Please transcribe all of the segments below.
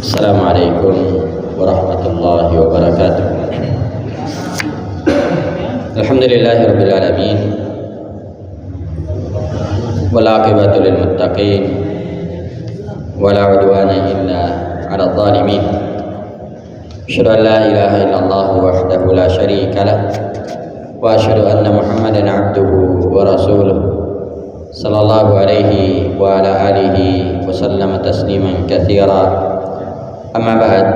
Assalamualaikum warahmatullahi wabarakatuh. Alhamdulillahirabbil alamin. Wal aqibatu lil muttaqin. Wala 'udwana illa 'alal zalimin. Asyhadu an la ilaha illallah wahdahu la syarika lah. Wa asyhadu anna Muhammadan 'abduhu wa rasuluh. Sallallahu alaihi wa ala alihi wa sallama tasliman katsira. Amma ba'd,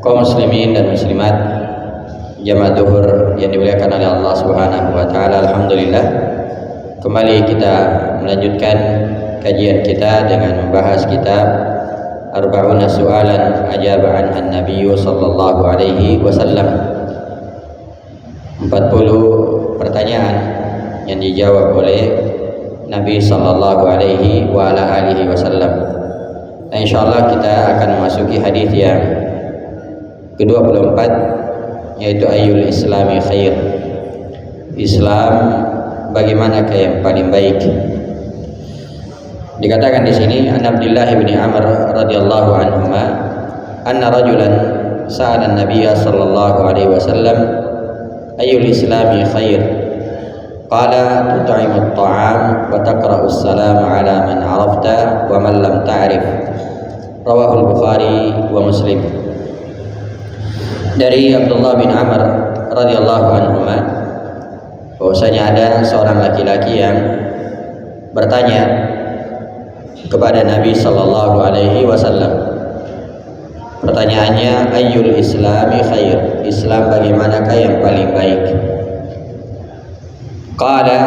kaum muslimin dan muslimat jamaah zuhur yang dimuliakan oleh Allah Subhanahu wa taala, alhamdulillah kembali kita melanjutkan kajian kita dengan membahas kitab Arba'una Su'alan Ajaba anha Nabiyyu sallallahu alaihi wasallam. 40 pertanyaan yang dijawab oleh Nabi sallallahu alaihi wa ala alihi wasallam. Nah, insyaallah kita akan memasuki hadis yang ke-24, yaitu ayyul islami khair. Islam bagaimanakah yang paling baik? Dikatakan di sini an Abdullah bin Amr radhiyallahu anhuma anna rajulan sa'ala an-nabiy sallallahu alaihi wasallam ayyul islami khair. Qala tut'imu at-ta'am wa taqra'u as-salama 'ala man 'arafta wa man lam ta'rif. Rawahul Bukhari wa Muslim. Dari Abdullah bin Amr radhiyallahu anhuma bahwasanya ada seorang laki-laki yang bertanya kepada Nabi sallallahu alaihi wasallam. Pertanyaannya, ayyul islami khair? Islam bagaimanakah yang paling baik? Qala,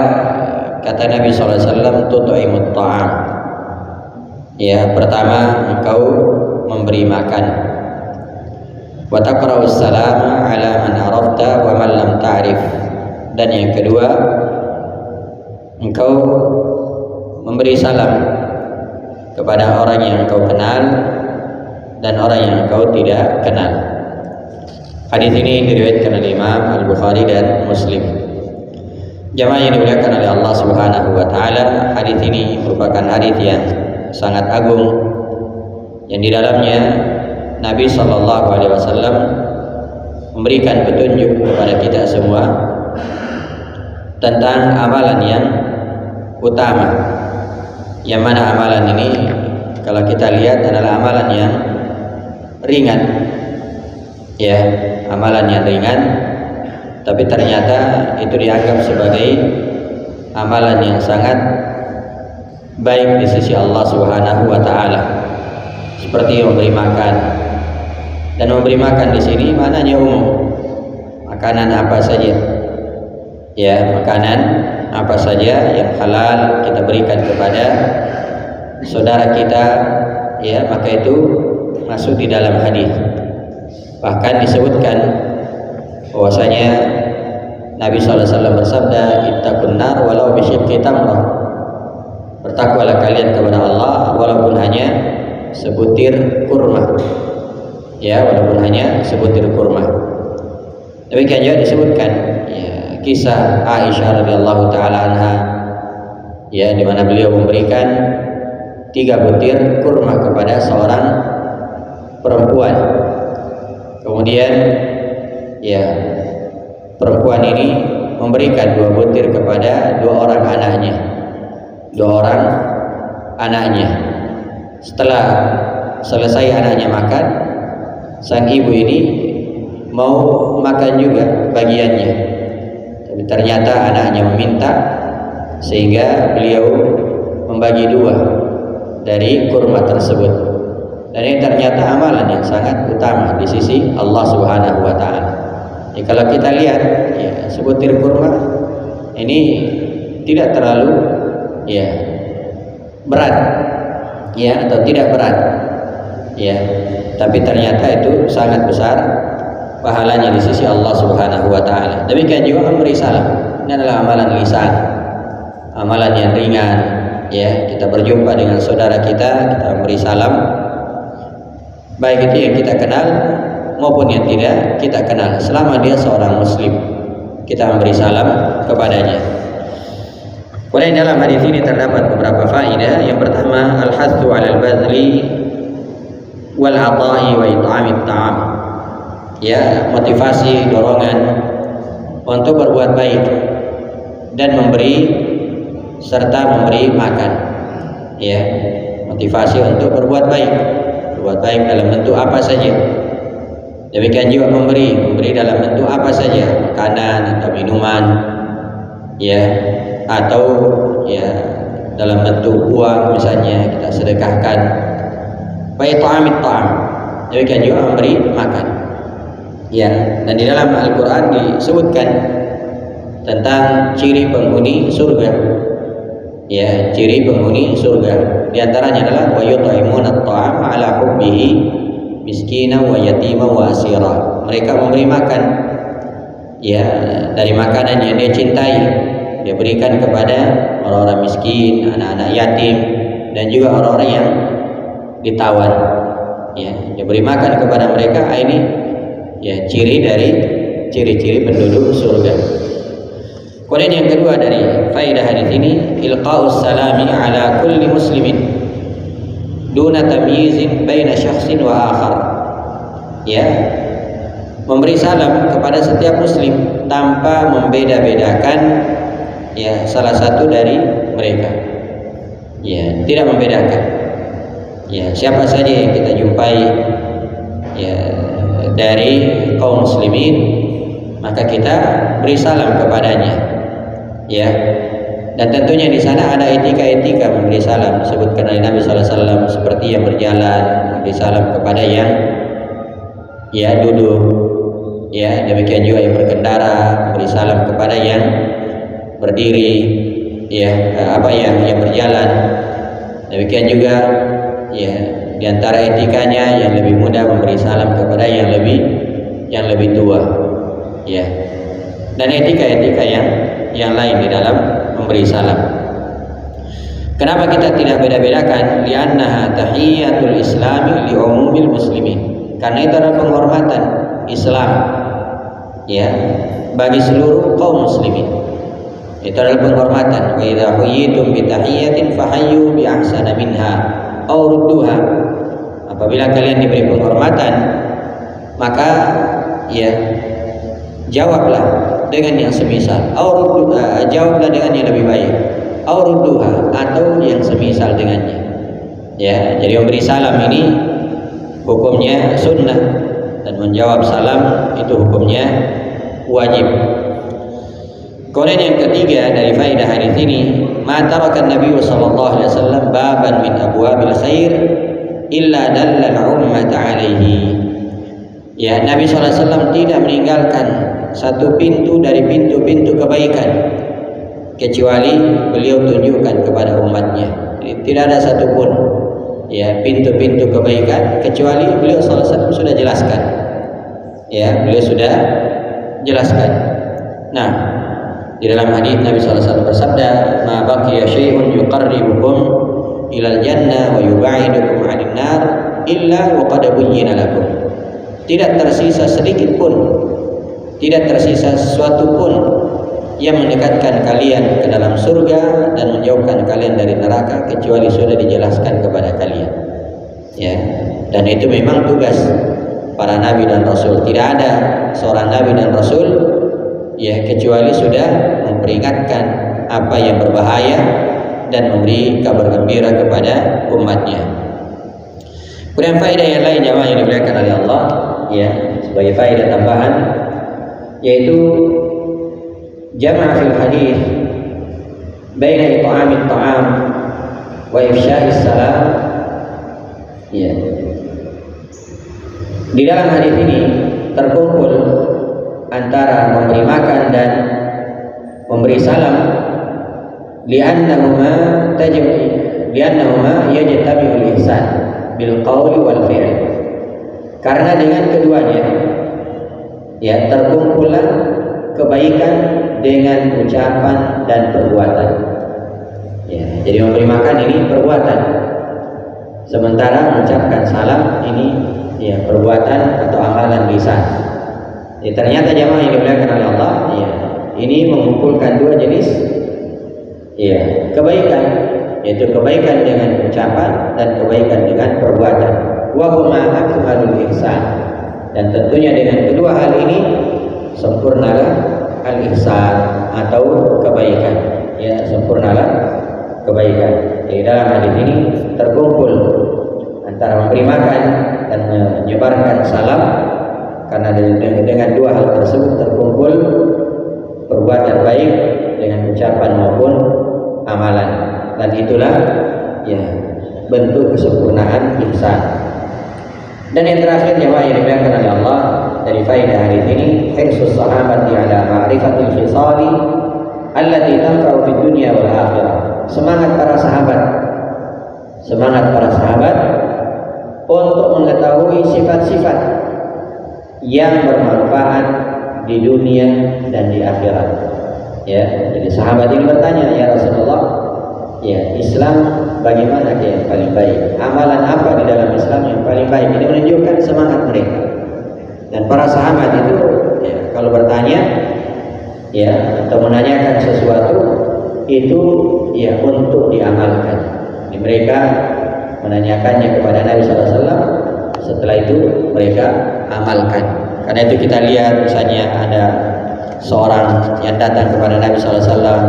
kata Nabi sallallahu alaihi wasallam, tut'imut ta'am. Ya, pertama engkau memberi makan. Wa taqra'us salama 'ala man 'arafta wa man lam ta'rif. Dan yang kedua, engkau memberi salam kepada orang yang engkau kenal dan orang yang engkau tidak kenal. Hadis ini diriwayatkan oleh Imam Al-Bukhari dan Muslim. Jamaah yang dimuliakan oleh Allah Subhanahu wa taala, hadis ini merupakan hadis yang sangat agung yang di dalamnya Nabi sallallahu alaihi wasallam memberikan petunjuk kepada kita semua tentang amalan yang utama. Yang mana amalan ini kalau kita lihat adalah amalan yang ringan. Ya, amalan yang ringan, tapi ternyata itu dianggap sebagai amalan yang sangat baik di sisi Allah Subhanahu wa taala. Seperti memberi makan. Dan memberi makan di sini maknanya umum. Makanan apa saja. Ya, makanan apa saja yang halal kita berikan kepada saudara kita, ya, maka itu masuk di dalam hadis. Bahkan disebutkan bahwasanya Nabi sallallahu alaihi wasallam bersabda, ittaqun nar walau bisyiqqi tamrah. Bertakwalah kalian kepada Allah walaupun hanya sebutir kurma. Ya, walaupun hanya sebutir kurma. Demikian juga disebutkan ya, kisah Aisyah radhiyallahu taala anha, ya, di mana beliau memberikan 3 butir kurma kepada seorang perempuan. Kemudian ya, perempuan ini memberikan 2 butir kepada 2 orang anaknya. 2 orang anaknya. Setelah selesai anaknya makan, sang ibu ini mau makan juga bagiannya. Tapi ternyata anaknya meminta, sehingga beliau membagi 2 dari kurma tersebut. Dan ini ternyata amalan yang sangat utama di sisi Allah Subhanahu wa taala. Ya, kalau kita lihat ya, sebutir kurma ini tidak terlalu ya berat, ya, atau tidak berat, ya, tapi ternyata itu sangat besar pahalanya di sisi Allah Subhanahu wa taala. Demikian juga memberi salam. Ini adalah amalan lisan, amalan yang ringan, ya. Kita berjumpa dengan saudara kita memberi salam, baik itu yang kita kenal maupun yang tidak kita kenal. Selama dia seorang muslim, kita memberi salam kepadanya. Oleh dalam hadis ini terdapat beberapa faedah. Yang pertama, al-hathu 'alal badli wal ata'i wa it'amit ta'am. Ya, motivasi, dorongan untuk berbuat baik dan memberi serta memberi makan. Ya, motivasi untuk berbuat baik dalam bentuk apa saja. Demikian juga memberi dalam bentuk apa saja, makanan atau minuman, ya, atau ya dalam bentuk uang misalnya kita sedekahkan. Wa it'amit ta'am. Demikian juga memberi makan. Ya, dan di dalam Al-Qur'an disebutkan tentang ciri penghuni surga. Ya, ciri penghuni surga. Di antaranya adalah wa yut'imuna at-ta'ama 'ala hubbihi miskinan wa yatiman wa asira. Mereka memberi makan ya dari makanan yang dia cintai. Dia berikan kepada orang-orang miskin, anak-anak yatim, dan juga orang-orang yang ditawan. Ya, dia beri makan kepada mereka. Ini ya ciri dari ciri-ciri penduduk surga. Kemudian yang kedua dari faedah hadis ini, ilqa'us salami ala kulli muslimin duna tamyizin baina syakhsin wa akhar. Ya, memberi salam kepada setiap muslim tanpa membeda-bedakan ya salah satu dari mereka. Ya, tidak membedakan. Ya, siapa saja yang kita jumpai ya dari kaum muslimin, maka kita beri salam kepadanya. Ya, dan tentunya di sana ada etika-etika memberi salam disebutkan oleh Nabi sallallahu alaihi wasallam, seperti yang berjalan memberi salam kepada yang ya duduk, ya demikian juga yang berkendara memberi salam kepada yang berdiri, ya yang berjalan. Demikian juga ya di antara etikanya yang lebih muda memberi salam kepada yang lebih tua, ya, dan etika-etika yang lain di dalam memberi salam. Kenapa kita tidak beda-bedakan? Li'annaha tahiyatul islami li'umumil muslimin. Karena itu adalah penghormatan Islam ya bagi seluruh kaum muslimin. Itu adalah penghormatan. Wa idza huyitum bi tahiyatin fahayyu bi ahsana minha aw rudduha. Apabila kalian diberi penghormatan, maka ya jawablah dengan yang semisal, jawablah dengan yang lebih baik, atau yang semisal dengannya. Ya, jadi memberi salam ini hukumnya sunnah dan menjawab salam itu hukumnya wajib. Kemudian yang ketiga dari faedah hadis ini, ma tarakan Nabi sallallahu alaihi wasallam baban min abwabil khair illa dallal ummata alaihi. Ya, Nabi sallallahu alaihi wasallam tidak meninggalkan satu pintu dari pintu-pintu kebaikan kecuali beliau tunjukkan kepada umatnya. Jadi, tidak ada satupun ya pintu-pintu kebaikan kecuali beliau sallallahu alaihi wasallam sudah jelaskan. Ya, beliau sudah jelaskan. Nah, di dalam hadis Nabi sallallahu alaihi wasallam bersabda, "Ma baqiya syai'un yuqarribukum ilal jannah wa yub'idukum 'anil nar illa wa qad buyyina lakum." Tidak tersisa sedikit pun, tidak tersisa sesuatu pun yang mendekatkan kalian ke dalam surga dan menjauhkan kalian dari neraka kecuali sudah dijelaskan kepada kalian. Ya, dan itu memang tugas para nabi dan rasul. Tidak ada seorang nabi dan rasul ya kecuali sudah memperingatkan apa yang berbahaya dan memberi kabar gembira kepada umatnya. Kemudian faedah yang lain jamaah yang dimuliakan oleh Allah, ya, sebagai faedah tambahan, yaitu jama' fil hadis baina it'amit ta'am wa ifsya'is salam. Ya, di dalam hadis ini terkumpul antara memberi makan dan memberi salam, li'annahuma yajtabi'ul ihsan bil qawli wal fi'l. Karena dengan keduanya ya terkumpulan kebaikan dengan ucapan dan perbuatan. Ya, jadi memberi makan ini perbuatan, sementara mengucapkan salam ini ya perbuatan atau amalan lisan. Ya, ternyata jamaah yang dimuliakan oleh Allah, ya, ini mengumpulkan dua jenis ya kebaikan, yaitu kebaikan dengan ucapan dan kebaikan dengan perbuatan. wa huma akmalul ihsan. Dan tentunya dengan kedua hal ini sempurnalah al-ihsan atau kebaikan. Ya, sempurnalah kebaikan. Di dalam hadis ini terkumpul antara memberi makan dan menyebarkan salam, karena dengan dua hal tersebut terkumpul perbuatan baik dengan ucapan maupun amalan, dan itulah ya bentuk kesempurnaan ihsan. Dan yang terakhir jemaah yang dimuliakan oleh Allah, dari faedah hadis ini hirsus sahabati ala ma'rifatil khisali allati tanfa'u fid dunya wal akhirah. Semangat para sahabat untuk mengetahui sifat-sifat yang bermanfaat di dunia dan di akhirat. Ya, jadi sahabat ini bertanya, ya Rasulullah, ya Islam bagaimana yang paling baik? Amalan apa di dalam Islam yang paling baik? Ini menunjukkan semangat mereka. Dan para sahabat itu ya, kalau bertanya ya atau menanyakan sesuatu itu ya untuk diamalkan. Jadi mereka menanyakannya kepada Nabi SAW, setelah itu mereka amalkan. Karena itu kita lihat misalnya ada seorang yang datang kepada Nabi SAW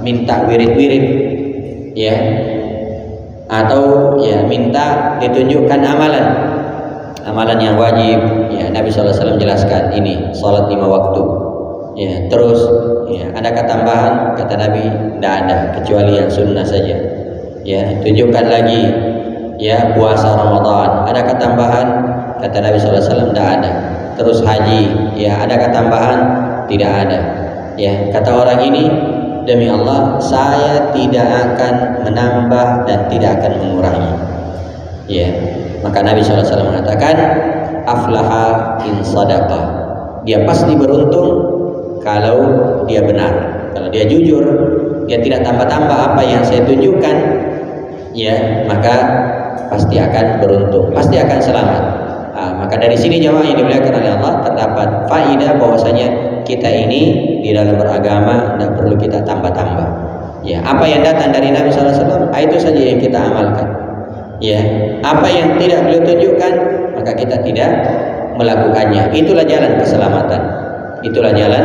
minta wirid-wirid, ya, atau ya minta ditunjukkan amalan yang wajib. Ya, Nabi SAW jelaskan ini salat 5 waktu. Ya, terus ya, adakah tambahan? Kata Nabi, tidak ada kecuali yang sunnah saja. Ya, tunjukkan lagi ya puasa Ramadan, adakah tambahan? Kata Nabi SAW, tidak ada. Terus haji, ya adakah tambahan? Tidak ada. Ya, kata orang ini, demi Allah saya tidak akan menambah dan tidak akan mengurangi. Ya, maka Nabi SAW mengatakan, aflaha in sadaqah. Dia pasti beruntung kalau dia benar, kalau dia jujur, dia tidak tambah-tambah apa yang saya tunjukkan, ya maka pasti akan beruntung, pasti akan selamat. Maka dari sini jemaah yang dimuliakan oleh Allah terdapat faedah bahwasanya kita ini di dalam beragama tidak perlu kita tambah-tambah. Ya, apa yang datang dari Nabi SAW, itu saja yang kita amalkan. Ya, apa yang tidak beliau tunjukkan, maka kita tidak melakukannya. Itulah jalan keselamatan. Itulah jalan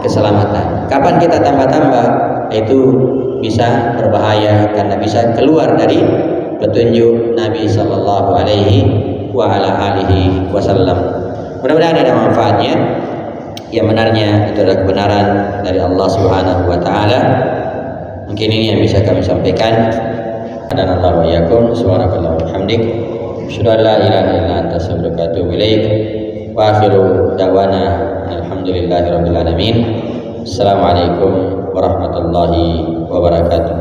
keselamatan. Kapan kita tambah-tambah, itu bisa berbahaya karena bisa keluar dari petunjuk Nabi Sallallahu Alaihi Wasallam. Mudah-mudahan ada manfaatnya. Yang benarnya itu adalah kebenaran dari Allah Subhanahu Wa Taala. Mungkin ini yang bisa kami sampaikan. Dan Allah wa yakum. Subhanallahi wa hamdik. Asyhadu an la ilaha illa anta astaghfiruka wa atubu ilaik. Wa akhiru da'wana alhamdulillahi rabbil alamin. Assalamualaikum warahmatullahi wabarakatuh.